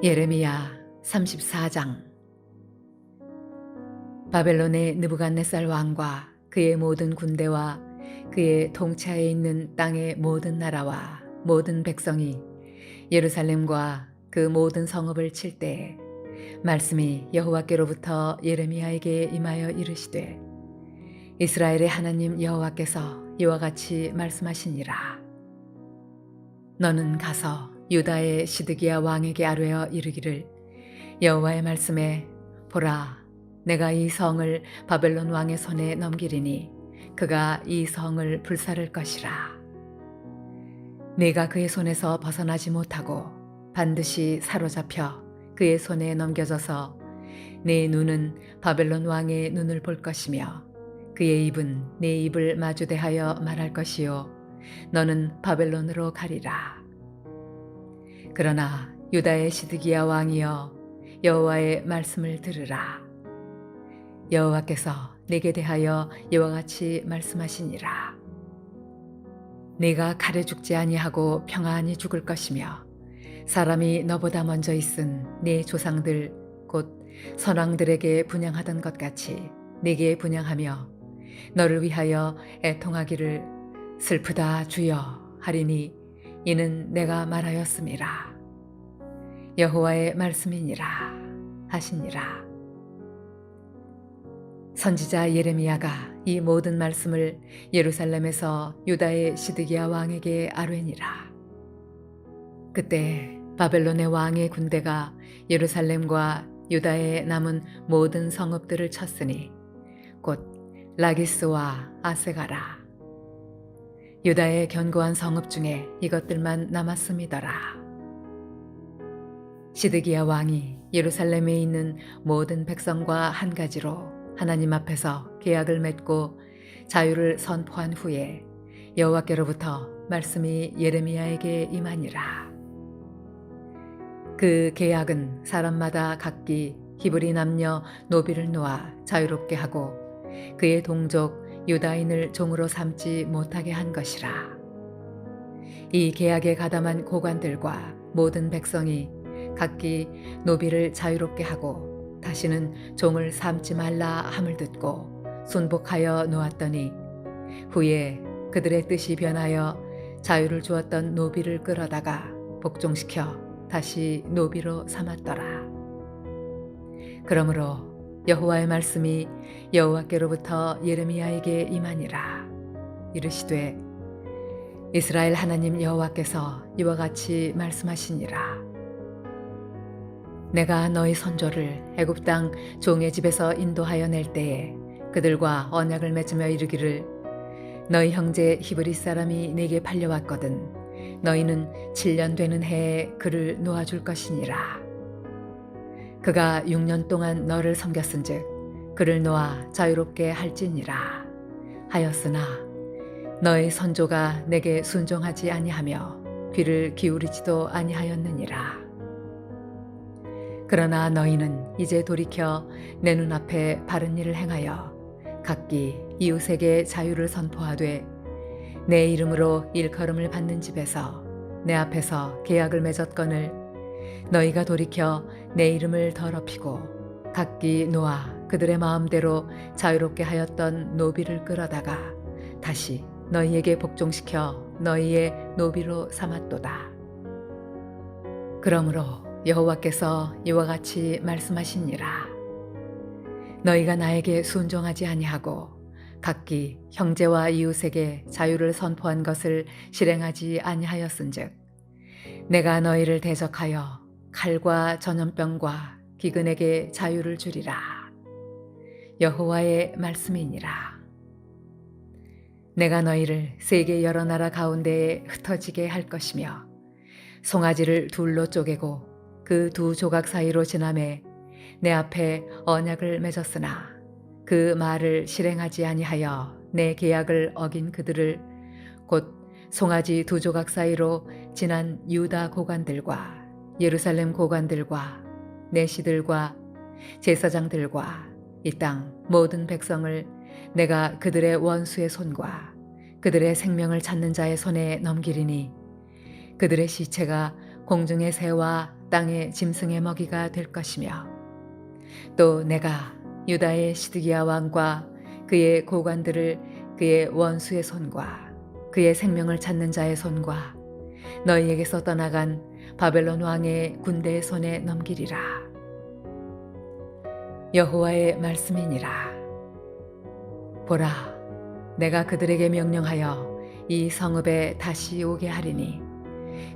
예레미야 34장. 바벨론의 느부갓네살 왕과 그의 모든 군대와 그의 통치하에 있는 땅의 모든 나라와 모든 백성이 예루살렘과 그 모든 성읍을 칠 때에 말씀이 여호와께로부터 예레미야에게 임하여 이르시되, 이스라엘의 하나님 여호와께서 이와 같이 말씀하시니라. 너는 가서 유다의 시드기야 왕에게 아뢰어 이르기를, 여호와의 말씀에 보라, 내가 이 성을 바벨론 왕의 손에 넘기리니 그가 이 성을 불사를 것이라. 네가 그의 손에서 벗어나지 못하고 반드시 사로잡혀 그의 손에 넘겨져서 네 눈은 바벨론 왕의 눈을 볼 것이며 그의 입은 네 입을 마주대하여 말할 것이요 너는 바벨론으로 가리라. 그러나 유다의 시드기야 왕이여, 여호와의 말씀을 들으라. 여호와께서 네게 대하여 이와 같이 말씀하시니라. 네가 칼에 죽지 아니하고 평안히 죽을 것이며 사람이 너보다 먼저 있은 네 조상들 곧 선왕들에게 분향하던 것 같이 네게 분향하며 너를 위하여 애통하기를 슬프다 주여 하리니 이는 내가 말하였음이라. 여호와의 말씀이니라 하시니라. 선지자 예레미야가 이 모든 말씀을 예루살렘에서 유다의 시드기야 왕에게 아뢰니라. 그때 바벨론의 왕의 군대가 예루살렘과 유다에 남은 모든 성읍들을 쳤으니 곧 라기스와 아세가라. 유다의 견고한 성읍 중에 이것들만 남았음이더라. 시드기야 왕이 예루살렘에 있는 모든 백성과 한 가지로 하나님 앞에서 계약을 맺고 자유를 선포한 후에 여호와께로부터 말씀이 예레미야에게 임하니라. 그 계약은 사람마다 각기 히브리 남녀 노비를 놓아 자유롭게 하고 그의 동족 유다인을 종으로 삼지 못하게 한 것이라. 이 계약에 가담한 고관들과 모든 백성이 각기 노비를 자유롭게 하고 다시는 종을 삼지 말라 함을 듣고 순복하여 놓았더니 후에 그들의 뜻이 변하여 자유를 주었던 노비를 끌어다가 복종시켜 다시 노비로 삼았더라. 그러므로 여호와의 말씀이 여호와께로부터 예레미야에게 임하니라. 이르시되, 이스라엘 하나님 여호와께서 이와 같이 말씀하시니라. 내가 너희 선조를 애굽 땅 종의 집에서 인도하여 낼 때에 그들과 언약을 맺으며 이르기를, 너희 형제 히브리 사람이 네게 팔려왔거든 너희는 7년 되는 해에 그를 놓아줄 것이니라. 그가 6년 동안 너를 섬겼은즉 그를 놓아 자유롭게 할지니라 하였으나 너희 선조가 내게 순종하지 아니하며 귀를 기울이지도 아니하였느니라. 그러나 너희는 이제 돌이켜 내 눈앞에 바른 일을 행하여 각기 이웃에게 자유를 선포하되 내 이름으로 일컬음을 받는 집에서 내 앞에서 계약을 맺었거늘 너희가 돌이켜 내 이름을 더럽히고 각기 놓아 그들의 마음대로 자유롭게 하였던 노비를 끌어다가 다시 너희에게 복종시켜 너희의 노비로 삼았도다. 그러므로 여호와께서 이와 같이 말씀하시니라. 너희가 나에게 순종하지 아니하고 각기 형제와 이웃에게 자유를 선포한 것을 실행하지 아니하였은즉 내가 너희를 대적하여 칼과 전염병과 기근에게 자유를 주리라. 여호와의 말씀이니라. 내가 너희를 세계 여러 나라 가운데에 흩어지게 할 것이며 송아지를 둘로 쪼개고 그 두 조각 사이로 지나매 내 앞에 언약을 맺었으나 그 말을 실행하지 아니하여 내 계약을 어긴 그들을 곧 송아지 두 조각 사이로 지난 유다 고관들과 예루살렘 고관들과 내시들과 제사장들과 이 땅 모든 백성을 내가 그들의 원수의 손과 그들의 생명을 찾는 자의 손에 넘기리니 그들의 시체가 공중의 새와 땅의 짐승의 먹이가 될 것이며 또 내가 유다의 시드기야 왕과 그의 고관들을 그의 원수의 손과 그의 생명을 찾는 자의 손과 너희에게서 떠나간 바벨론 왕의 군대의 손에 넘기리라. 여호와의 말씀이니라. 보라, 내가 그들에게 명령하여 이 성읍에 다시 오게 하리니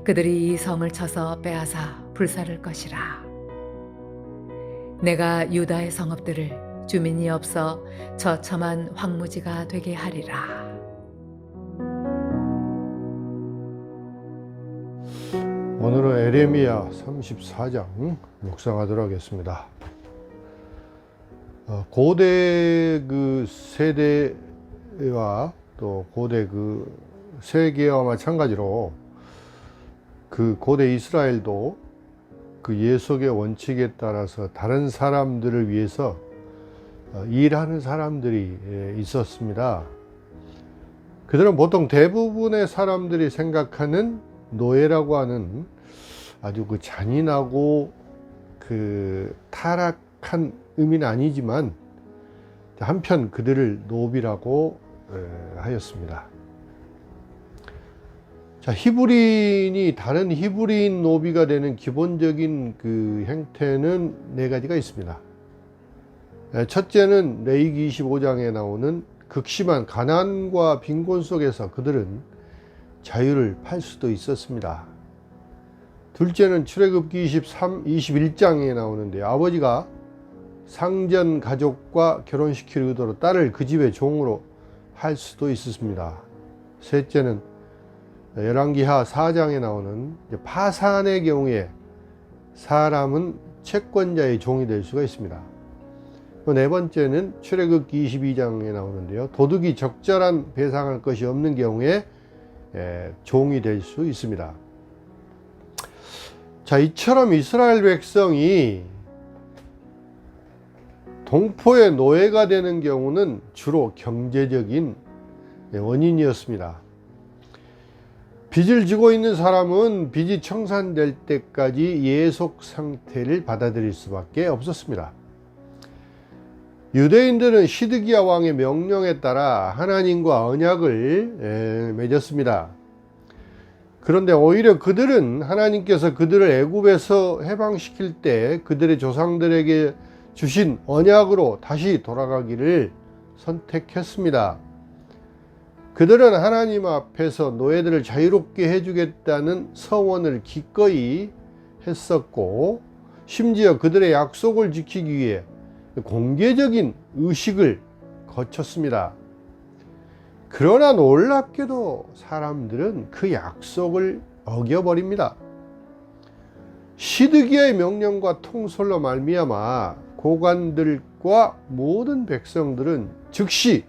그들이 이 성을 쳐서 빼앗아 불살을 것이라. 내가 유다의 성읍들을 주민이 없어 처참한 황무지가 되게 하리라. 오늘은 에레미야 34장 묵상하도록 하겠습니다. 고대 그 세대와 또 고대 그 세계와 마찬가지로 그 고대 이스라엘도 그 예속의 원칙에 따라서 다른 사람들을 위해서 일하는 사람들이 있었습니다. 그들은 보통 대부분의 사람들이 생각하는 노예라고 하는 아주 그 잔인하고 그 타락한 의미는 아니지만 한편 그들을 노비라고 하였습니다. 자, 히브리인이 다른 히브리인 노비가 되는 기본적인 그 형태는 네 가지가 있습니다. 첫째는 레위기 25장에 나오는 극심한 가난과 빈곤 속에서 그들은 자유를 팔 수도 있었습니다. 둘째는 출애굽기 21장에 나오는데 아버지가 상전 가족과 결혼시킬 의도로 딸을 그 집의 종으로 할 수도 있었습니다. 셋째는 열왕기하 4장에 나오는 파산의 경우에 사람은 채권자의 종이 될 수가 있습니다. 네 번째는 출애굽기 22장에 나오는데요. 도둑이 적절한 배상할 것이 없는 경우에 종이 될 수 있습니다. 자, 이처럼 이스라엘 백성이 동포의 노예가 되는 경우는 주로 경제적인 원인이었습니다. 빚을 지고 있는 사람은 빚이 청산될 때까지 예속 상태를 받아들일 수밖에 없었습니다. 유대인들은 시드기야 왕의 명령에 따라 하나님과 언약을 맺었습니다. 그런데 오히려 그들은 하나님께서 그들을 애굽에서 해방시킬 때 그들의 조상들에게 주신 언약으로 다시 돌아가기를 선택했습니다. 그들은 하나님 앞에서 노예들을 자유롭게 해주겠다는 서원을 기꺼이 했었고, 심지어 그들의 약속을 지키기 위해 공개적인 의식을 거쳤습니다. 그러나 놀랍게도 사람들은 그 약속을 어겨버립니다. 시드기야의 명령과 통솔로 말미암아 고관들과 모든 백성들은 즉시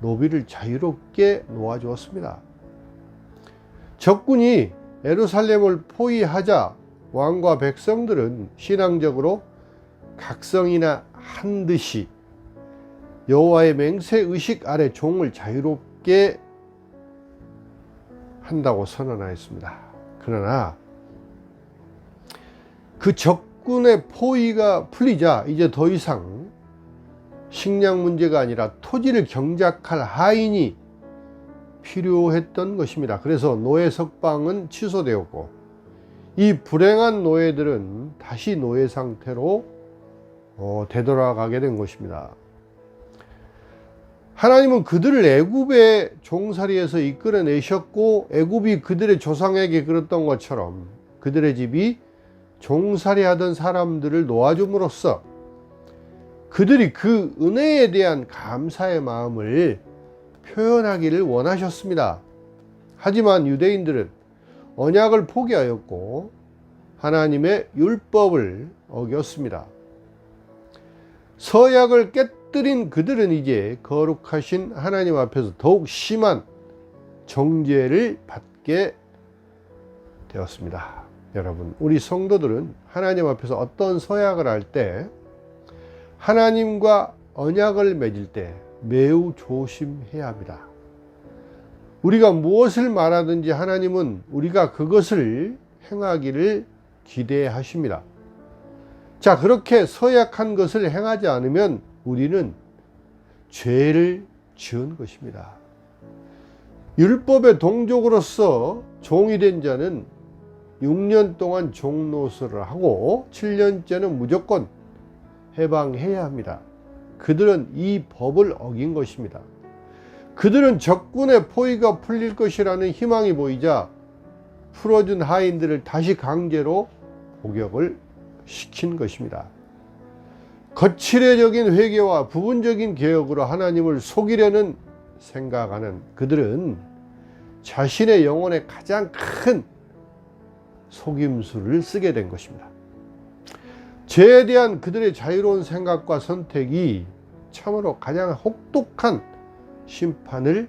노비를 자유롭게 놓아주었습니다. 적군이 예루살렘을 포위하자 왕과 백성들은 신앙적으로 각성이나 한 듯이 여호와의 맹세 의식 아래 종을 자유롭게 한다고 선언하였습니다. 그러나 그 적군의 포위가 풀리자 이제 더 이상 식량 문제가 아니라 토지를 경작할 하인이 필요했던 것입니다. 그래서 노예 석방은 취소되었고 이 불행한 노예들은 다시 노예 상태로 되돌아가게 된 것입니다. 하나님은 그들을 애굽의 종살이에서 이끌어내셨고 애굽이 그들의 조상에게 그랬던 것처럼 그들의 집이 종살이하던 사람들을 놓아줌으로써 그들이 그 은혜에 대한 감사의 마음을 표현하기를 원하셨습니다. 하지만 유대인들은 언약을 포기하였고 하나님의 율법을 어겼습니다. 서약을 깨뜨린 그들은 이제 거룩하신 하나님 앞에서 더욱 심한 정죄를 받게 되었습니다. 여러분, 우리 성도들은 하나님 앞에서 어떤 서약을 할 때, 하나님과 언약을 맺을 때 매우 조심해야 합니다. 우리가 무엇을 말하든지 하나님은 우리가 그것을 행하기를 기대하십니다. 자, 그렇게 서약한 것을 행하지 않으면 우리는 죄를 지은 것입니다. 율법의 동족으로서 종이 된 자는 6년 동안 종노릇을 하고 7년째는 무조건 해방해야 합니다. 그들은 이 법을 어긴 것입니다. 그들은 적군의 포위가 풀릴 것이라는 희망이 보이자 풀어준 하인들을 다시 강제로 복역을 시킨 것입니다. 거칠애적인 회개와 부분적인 개혁으로 하나님을 속이려는 생각하는 그들은 자신의 영혼에 가장 큰 속임수를 쓰게 된 것입니다. 죄에 대한 그들의 자유로운 생각과 선택이 참으로 가장 혹독한 심판을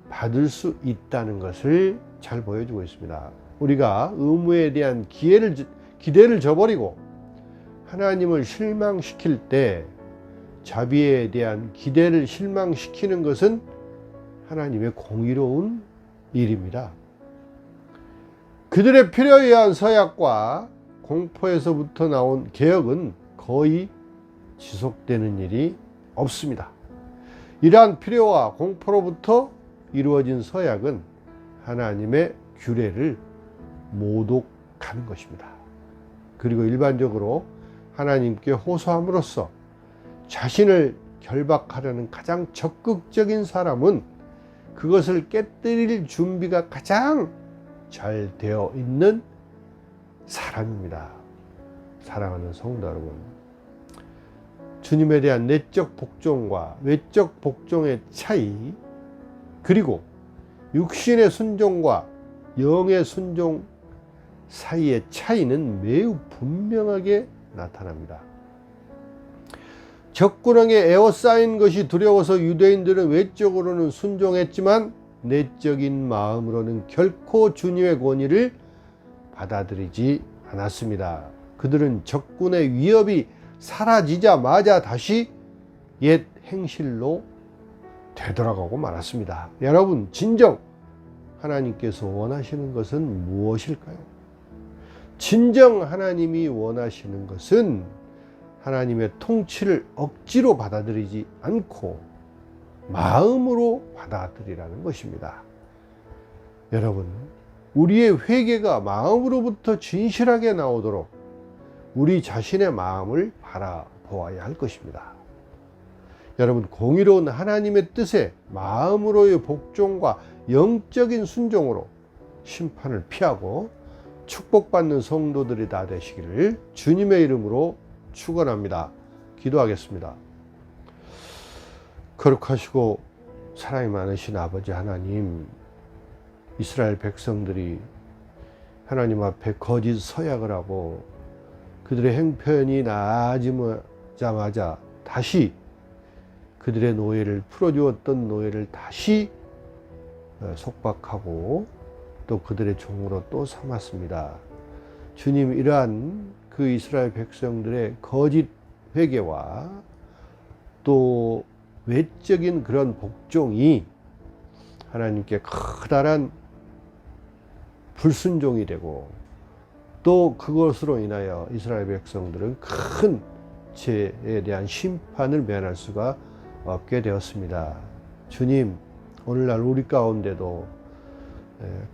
받을 수 있다는 것을 잘 보여주고 있습니다. 우리가 의무에 대한 기대를 저버리고 하나님을 실망시킬 때 자비에 대한 기대를 실망시키는 것은 하나님의 공의로운 일입니다. 그들의 필요에 의한 서약과 공포에서부터 나온 개혁은 거의 지속되는 일이 없습니다. 이러한 필요와 공포로부터 이루어진 서약은 하나님의 규례를 모독하는 것입니다. 그리고 일반적으로 하나님께 호소함으로써 자신을 결박하려는 가장 적극적인 사람은 그것을 깨뜨릴 준비가 가장 잘 되어 있는 사람입니다. 사랑하는 성도 여러분, 주님에 대한 내적 복종과 외적 복종의 차이, 그리고 육신의 순종과 영의 순종 사이의 차이는 매우 분명하게 나타납니다. 적군에게 에워싸인 것이 두려워서 유대인들은 외적으로는 순종했지만 내적인 마음으로는 결코 주님의 권위를 받아들이지 않았습니다. 그들은 적군의 위협이 사라지자마자 다시 옛 행실로 되돌아가고 말았습니다. 여러분, 진정 하나님께서 원하시는 것은 무엇일까요? 진정 하나님이 원하시는 것은 하나님의 통치를 억지로 받아들이지 않고 마음으로 받아들이라는 것입니다. 여러분, 우리의 회개가 마음으로부터 진실하게 나오도록 우리 자신의 마음을 바라보아야 할 것입니다. 여러분, 공의로운 하나님의 뜻에 마음으로의 복종과 영적인 순종으로 심판을 피하고 축복받는 성도들이 다 되시기를 주님의 이름으로 축원합니다. 기도하겠습니다. 거룩하시고 사랑이 많으신 아버지 하나님, 이스라엘 백성들이 하나님 앞에 거짓 서약을 하고 그들의 행편이 나아지자마자 다시 그들의 노예를, 풀어주었던 노예를 다시 속박하고 또 그들의 종으로 또 삼았습니다. 주님, 이러한 그 이스라엘 백성들의 거짓 회개와 또 외적인 그런 복종이 하나님께 커다란 불순종이 되고 또 그것으로 인하여 이스라엘 백성들은 큰 죄에 대한 심판을 면할 수가 없게 되었습니다. 주님, 오늘날 우리 가운데도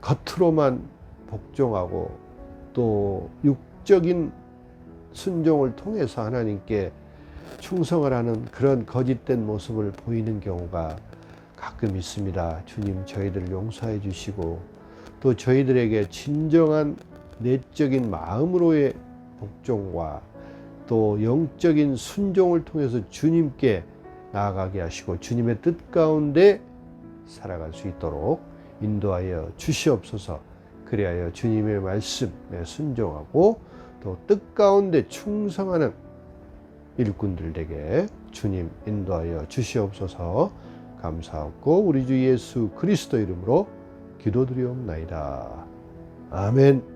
겉으로만 복종하고 또 육적인 순종을 통해서 하나님께 충성을 하는 그런 거짓된 모습을 보이는 경우가 가끔 있습니다. 주님, 저희들 용서해 주시고 또 저희들에게 진정한 내적인 마음으로의 복종과 또 영적인 순종을 통해서 주님께 나아가게 하시고 주님의 뜻 가운데 살아갈 수 있도록 인도하여 주시옵소서. 그리하여 주님의 말씀에 순종하고 또 뜻 가운데 충성하는 일꾼들에게 주님 인도하여 주시옵소서. 감사하고 우리 주 예수 그리스도 이름으로 기도드리옵나이다. 아멘.